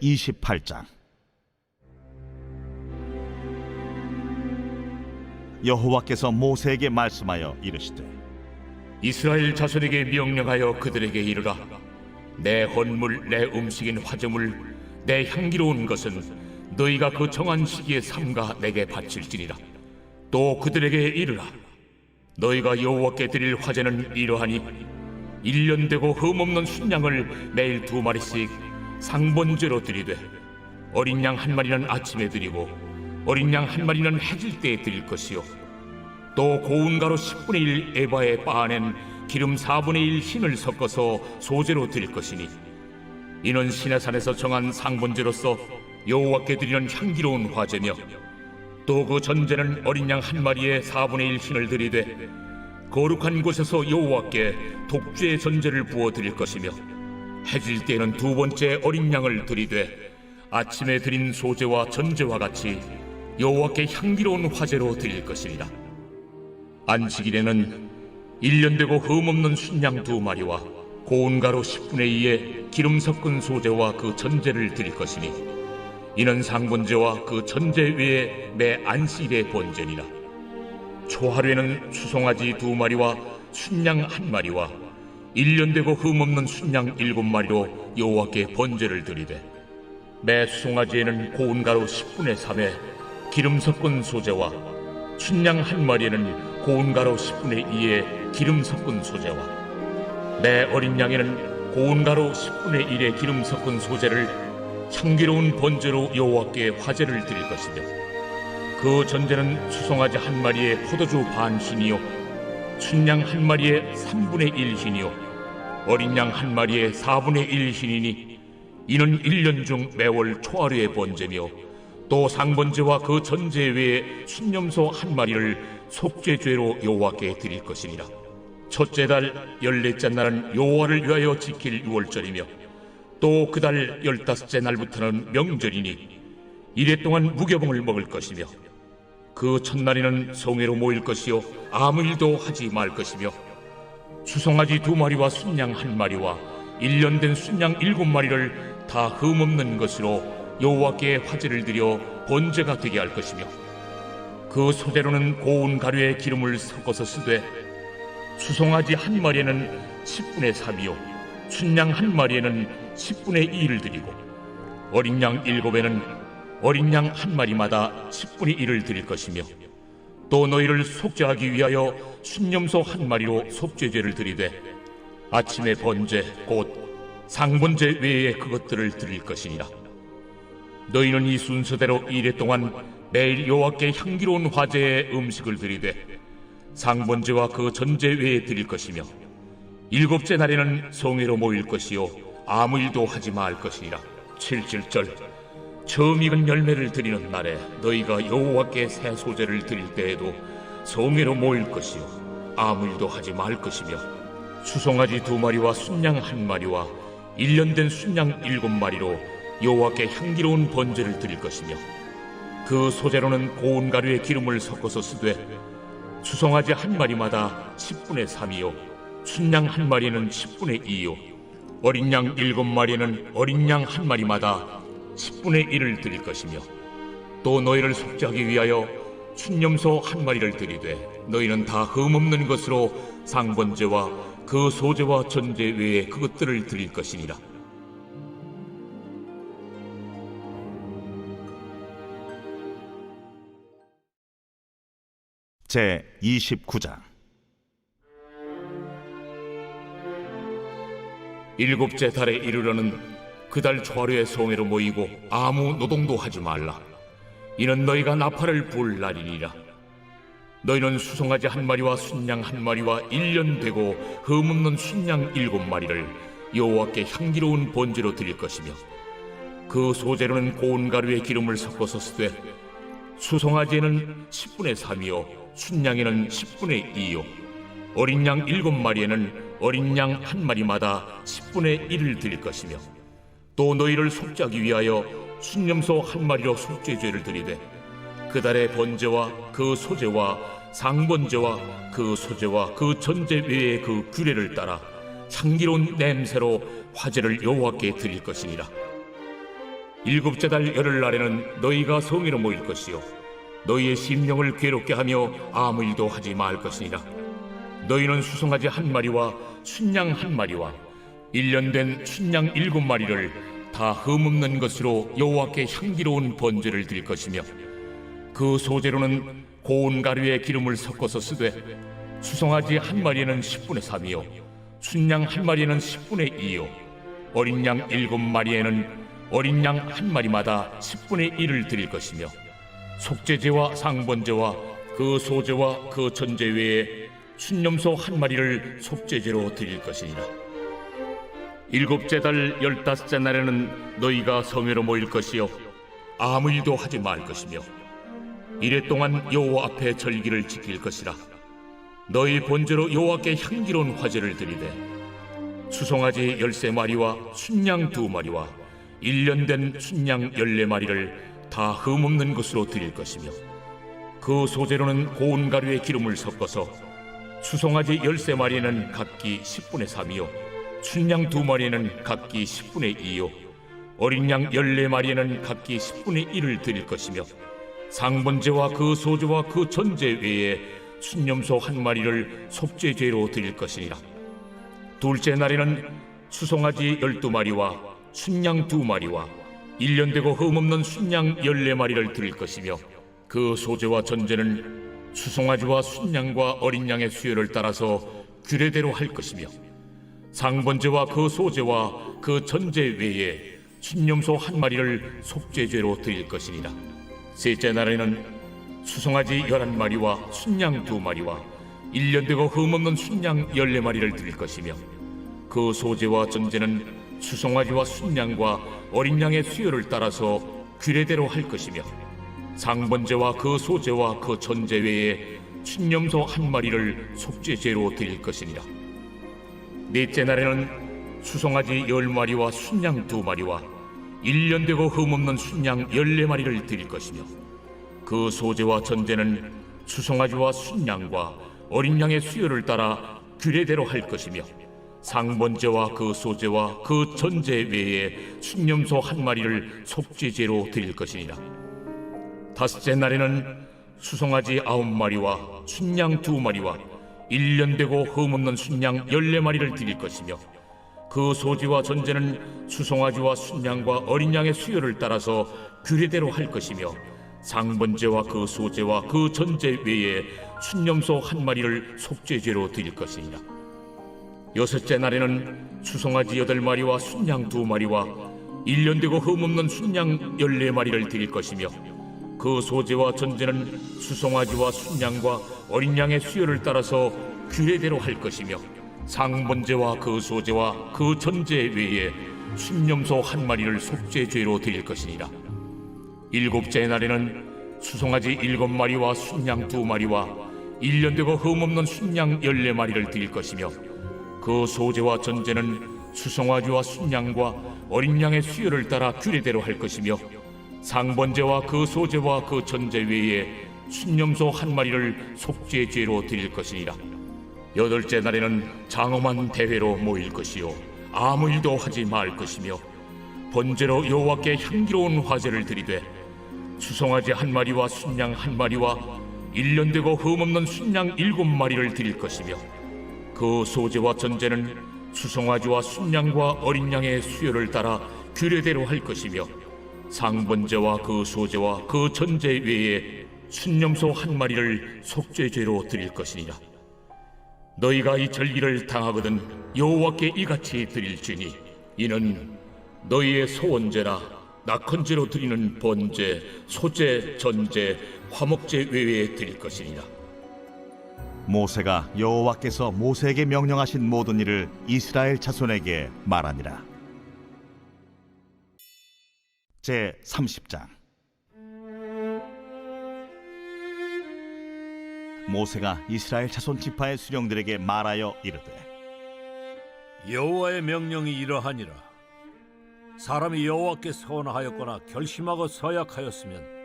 제28장. 여호와께서 모세에게 말씀하여 이르시되 이스라엘 자손에게 명령하여 그들에게 이르라. 내 헌물, 내 음식인 화제물, 내 향기로운 것은 너희가 그 정한 시기에 삼가 내게 바칠지니라. 또 그들에게 이르라. 너희가 여호와께 드릴 화제는 이러하니 1년 되고 흠없는 순양을 매일 2마리씩 상번제로 드리되 어린 양 1마리는 아침에 드리고 어린 양 1마리는 해질 때에 드릴 것이요 또 고운 가루 10분의 1 에바에 빻아낸 기름 4분의 1 흰을 섞어서 소제로 드릴 것이니 이는 시내산에서 정한 상번제로서 여호와께 드리는 향기로운 화제며 또 그 전제는 어린 양 1마리에 4분의 1 흰을 드리되 거룩한 곳에서 여호와께 독주의 전제를 부어 드릴 것이며 해질 때에는 2번째 어린 양을 드리되 아침에 드린 소제와 전제와 같이 여호와께 향기로운 화제로 드릴 것이니라. 안식일에는 1년 되고 흠없는 순양 2마리와 고운 가루 10분의 2에 기름 섞은 소제와 그 전제를 드릴 것이니 이는 상번제와 그 전제 외에 매 안식일의 번제니라. 초하루에는 수송아지 2마리와 순양 1마리와 1년 되고 흠없는 순양 7마리로 여호와께 번제를 드리되 매 수송아지에는 고운 가루 10분의 3에 기름 섞은 소제와 순양 1마리에는 고운 가루 10분의 2에 기름 섞은 소제와 매 어린 양에는 고운 가루 10분의 1에 기름 섞은 소제를 향기로운 번제로 여호와께 화제를 드릴 것이며 그 전제는 수송아지 1마리에 포도주 반 흰이요 순양 1마리에 3분의 1 흰이요 어린 양 1마리에 4분의 1 흰이니 이는 1년 중 매월 초하루의 번제며 또 상번제와 그 전제 외에 순념소 1마리를 속죄죄로 여호와께 드릴 것이니라. 첫째 달 14째 날은 여호와를 위하여 지킬 유월절이며 또 그 달 15째 날부터는 명절이니 이래 동안 무교봉을 먹을 것이며 그 첫날에는 성회로 모일 것이요 아무 일도 하지 말 것이며 수송아지 2마리와 순양 1마리와 1년 된 순양 7마리를 다 흠없는 것으로 여호와께 화제를 드려 번제가 되게 할 것이며 그 소재로는 고운 가루에 기름을 섞어서 쓰되 수송아지 1마리에는 10분의 3이요 순양 1마리에는 10분의 2를 드리고 어린 양 7에는 어린 양 1마리마다 10분의 1을 드릴 것이며 또 너희를 속죄하기 위하여 순념소 1마리로 속죄제를 드리되 아침의 번제 곧 상번제 외에 그것들을 드릴 것이니라. 너희는 이 순서대로 이래 동안 매일 여호와께 향기로운 화제의 음식을 드리되 상번제와 그 전제 외에 드릴 것이며 7째 날에는 성회로 모일 것이요 아무 일도 하지 말 것이니라. 7절 처음 익은 열매를 드리는 날에 너희가 여호와께 새 소제를 드릴 때에도 성회로 모일 것이요 아무 일도 하지 말 것이며 수송아지 2마리와 순양 1마리와 1년 된 순양 7마리로 여호와께 향기로운 번제를 드릴 것이며 그 소제로는 고운 가루에 기름을 섞어서 쓰되 수송아지 1마리마다 10분의 3이요 순양 1마리는 10분의 2요 어린 양 7마리는 어린 양 1마리마다 10분의 1을 드릴 것이며 또 너희를 속죄하기 위하여 순념소 1마리를 드리되 너희는 다 흠없는 것으로 상번제와 그 소제와 전제 외에 그것들을 드릴 것이니라. 제29장. 7째 달에 이르러는 그 달 초하루에 성회로 모이고 아무 노동도 하지 말라. 이는 너희가 나팔을 불 날이니라. 너희는 수송아지 1마리와 순양 1마리와 1년 되고 흠없는 순양 7마리를 여호와께 향기로운 번제로 드릴 것이며 그 소제로는 고운 가루에 기름을 섞어서 쓰되 수송아지에는 10분의 3이요 순양에는 10분의 2요 어린 양 7마리에는 어린 양 1마리마다 10분의 1을 드릴 것이며 또 너희를 속죄하기 위하여 순념소 1마리로 속죄죄를 드리되 그 달의 번제와 그 소제와 상번제와 그 소제와 그 전제 외의 그 규례를 따라 향기로운 냄새로 화제를 여호와께 드릴 것이니라. 일곱째 달 열흘날에는 너희가 성회로 모일 것이요 너희의 심령을 괴롭게 하며 아무 일도 하지 말 것이니라. 너희는 수송아지 한 마리와 순양 한 마리와 1년 된 순양 7마리를 다 흠없는 것으로 여호와께 향기로운 번제를 드릴 것이며, 그 소재로는 고운 가루에 기름을 섞어서 쓰되 수송아지 한 마리에는 10분의 3이요 순양 한 마리에는 10분의 2요 어린 양 7마리에는 어린 양 한 마리마다 10분의 1을 드릴 것이며, 속죄제와 상번제와 그 소제와 그 전제 외에 순념소 한 마리를 속죄제로 드릴 것이니라. 일곱째 달 15째 날에는 너희가 성회로 모일 것이요 아무 일도 하지 말 것이며, 이래 동안 여호와 앞에 절기를 지킬 것이라. 너희 번제로 여호와께 향기로운 화제를 드리되 수송아지 13마리와 순양 2마리와 1년 된 순양 14마리를 다 흠없는 것으로 드릴 것이며, 그 소재로는 고운 가루에 기름을 섞어서 수송아지 13마리에는 각기 10분의 3이요 순양 2마리에는 각기 10분의 2요 어린 양 14마리에는 각기 10분의 1을 드릴 것이며, 상번제와 그 소제와 그 전제 외에 순념소 한 마리를 속죄제로 드릴 것이니라. 둘째 날에는 수송아지 12마리와 순양 2마리와 1년 되고 흠없는 순양 14마리를 드릴 것이며, 그 소제와 전제는 수송아지와 순양과 어린 양의 수요를 따라서 규례대로 할 것이며, 상번제와 그 소제와 그 전제 외에 순념소 한 마리를 속죄제로 드릴 것이니라. 셋째 날에는 수송아지 11마리와 순양 2마리와 1년 되고 흠없는 순양 14마리를 드릴 것이며, 그 소제와 전제는 수송아지와 순양과 어린 양의 수요를 따라서 규례대로 할 것이며, 상번제와 그 소제와 그 전제 외에 순념소 한 마리를 속죄제로 드릴 것이니라. 넷째 날에는 수송아지 10마리와 순양 2마리와 1년 되고 흠없는 순양 14마리를 드릴 것이며, 그 소제와 전제는 수송아지와 순양과 어린 양의 수요를 따라 규례대로 할 것이며, 상번제와 그 소제와 그 전제 외에 순념소 한 마리를 속죄제로 드릴 것이니라. 다섯째 날에는 수송아지 9마리와 순양 2마리와 1년 되고 흠없는 순양 14마리를 드릴 것이며, 그 소지와 전제는 수송아지와 순양과 어린 양의 수요를 따라서 규례대로 할 것이며, 상번제와 그 소제와 그 전제 외에 순념소 한 마리를 속죄제로 드릴 것이니라. 여섯째 날에는 수송아지 8마리와 순양 2마리와 1년 되고 흠없는 순양 14마리를 드릴 것이며, 그 소제와 전제는 수송아지와 순양과 어린 양의 수요를 따라서 규례대로 할 것이며, 상번제와 그 소제와 그 전제 외에 순념소 한 마리를 속죄죄로 드릴 것이니라. 일곱째 날에는 수송아지 7마리와 순양 2마리와 1년 되고 흠없는 순양 14마리를 드릴 것이며, 그 소제와 전제는 수송아지와 순양과 어린 양의 수요를 따라 규례대로 할 것이며, 상번제와 그 소제와 그 전제 외에 순념소 한 마리를 속죄죄로 드릴 것이니라. 여덟째 날에는 장엄한 대회로 모일 것이요 아무 일도 하지 말 것이며, 번제로 여호와께 향기로운 화제를 드리되 수송아지 1마리와 순양 1마리와 1년 되고 흠없는 순양 7마리를 드릴 것이며, 그 소제와 전제는 수송아지와 순양과 어린 양의 수요를 따라 규례대로 할 것이며, 상번제와 그 소제와 그 전제 외에 순념소 1마리를 속죄죄로 드릴 것이니라. 너희가 이 절기를 당하거든 여호와께 이같이 드릴지니, 이는 너희의 소원제나 낙헌제로 드리는 번제, 소제, 전제, 화목제 외에 드릴 것이니라. 모세가 여호와께서 모세에게 명령하신 모든 일을 이스라엘 자손에게 말하니라. 제 30장. 모세가 이스라엘 자손 지파의 수령들에게 말하여 이르되, 여호와의 명령이 이러하니라. 사람이 여호와께 서원하였거나 결심하고 서약하였으면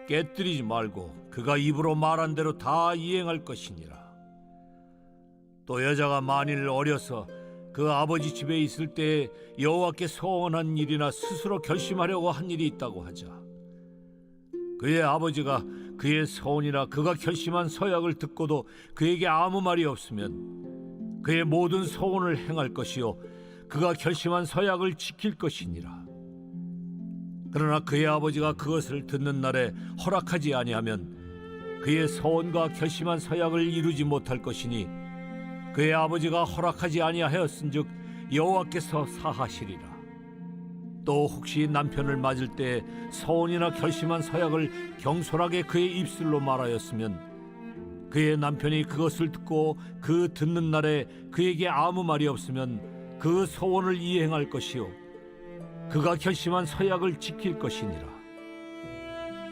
깨뜨리지 말고 그가 입으로 말한 대로 다 이행할 것이니라. 또 여자가 만일 어려서 그 아버지 집에 있을 때 여호와께 소원한 일이나 스스로 결심하려고 한 일이 있다고 하자. 그의 아버지가 그의 소원이나 그가 결심한 서약을 듣고도 그에게 아무 말이 없으면 그의 모든 소원을 행할 것이요 그가 결심한 서약을 지킬 것이니라. 그러나 그의 아버지가 그것을 듣는 날에 허락하지 아니하면 그의 소원과 결심한 서약을 이루지 못할 것이니 그의 아버지가 허락하지 아니하였은즉 여호와께서 사하시리라. 또 혹시 남편을 맞을 때 소원이나 결심한 서약을 경솔하게 그의 입술로 말하였으면 그의 남편이 그것을 듣고 그 듣는 날에 그에게 아무 말이 없으면 그 소원을 이행할 것이요 그가 결심한 서약을 지킬 것이니라.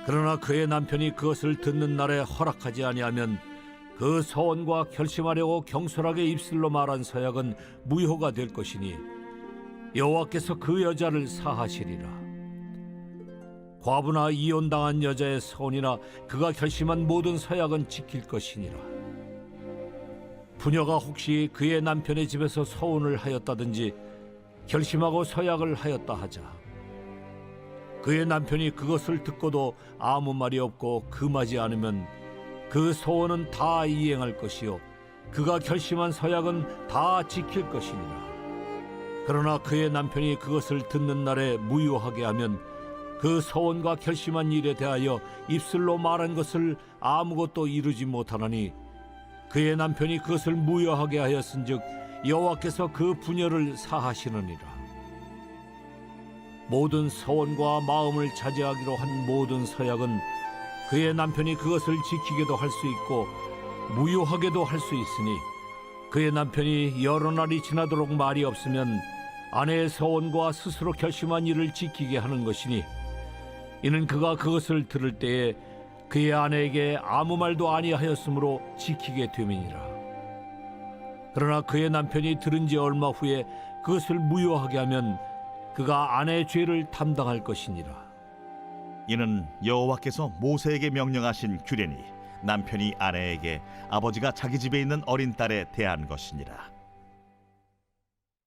그러나 그의 남편이 그것을 듣는 날에 허락하지 아니하면 그 소원과 결심하려고 경솔하게 입술로 말한 서약은 무효가 될 것이니 여호와께서 그 여자를 사하시리라. 과부나 이혼당한 여자의 소원이나 그가 결심한 모든 서약은 지킬 것이니라. 부녀가 혹시 그의 남편의 집에서 소원을 하였다든지 결심하고 서약을 하였다 하자. 그의 남편이 그것을 듣고도 아무 말이 없고 금하지 않으면 그 소원은 다 이행할 것이요 그가 결심한 서약은 다 지킬 것이니라. 그러나 그의 남편이 그것을 듣는 날에 무효하게 하면 그 소원과 결심한 일에 대하여 입술로 말한 것을 아무것도 이루지 못하나니 그의 남편이 그것을 무효하게 하였은즉 여호와께서 그 부녀를 사하시느니라. 모든 소원과 마음을 자제하기로 한 모든 서약은 그의 남편이 그것을 지키게도 할 수 있고 무효하게도 할 수 있으니 그의 남편이 여러 날이 지나도록 말이 없으면 아내의 소원과 스스로 결심한 일을 지키게 하는 것이니 이는 그가 그것을 들을 때에 그의 아내에게 아무 말도 아니하였으므로 지키게 됨이니라. 그러나 그의 남편이 들은 지 얼마 후에 그것을 무효하게 하면 그가 아내의 죄를 담당할 것이니라. 이는 여호와께서 모세에게 명령하신 규례니 남편이 아내에게 아버지가 자기 집에 있는 어린 딸에 대한 것이니라.